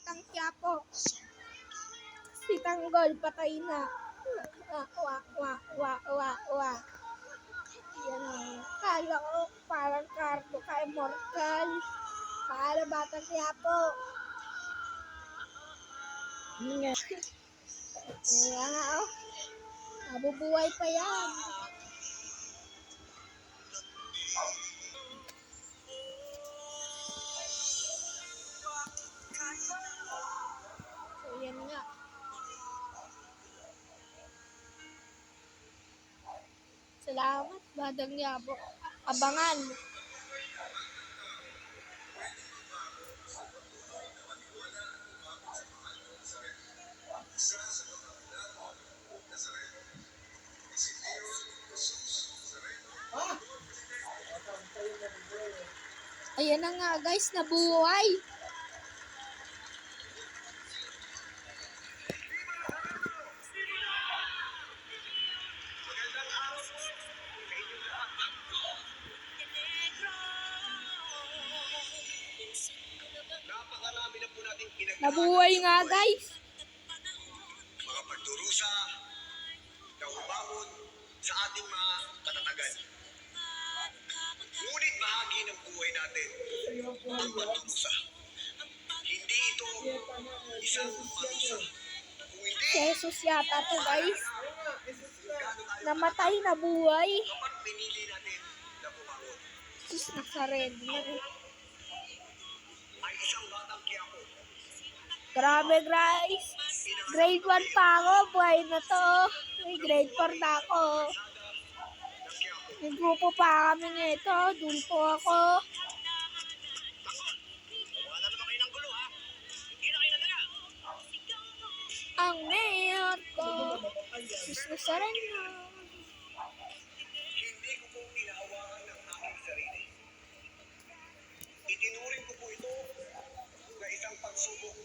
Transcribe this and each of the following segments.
Batang Quiapo. Si Tanggol, patay na. Yan o. Kala ko parang Cardo kay Mortal. Para Batang Quiapo. Yan nga o. Mabubuhay pa yan. So yan nga. Salamat, Batang Quiapo. Abangan. Ayan na nga guys, nabuhay. Napakarami na po natin pinagdaanan. Nabuhay nga guys. Mga pagdurusa na umahon sa ating mga katatagan. Ngunit bahagi ng buhay natin ang pagdurusa. Hindi ito isang parusa. Kung hindi, Jesus yata to guys. gaano tayo Namatay, nabuhay. kapag pinili natin na bumangon Jesus Nazareno. ay isang batang Quiapo. Grabe guys. Grade 1 pa ako. Buhay na to. May grade 4 na ako. May grupo pa kami nito. Doon po ako. Wala naman kayo ng gulo, ha? Hindi na kayo nadala. Ang mayor ko. Jesus Nazareno. Hindi ko po inahawakan ng aking sarili. Itinuring ko po ito na isang pagsubok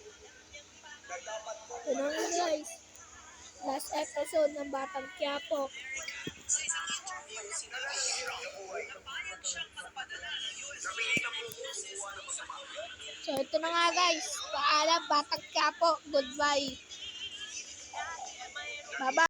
na dapat po Ito na nga guys. Last episode ng Batang Quiapo. hirap na buhay. Napilitan po kumuha ng masama. So ito na nga guys. Paalam, Batang Quiapo. Goodbye. Bye-bye.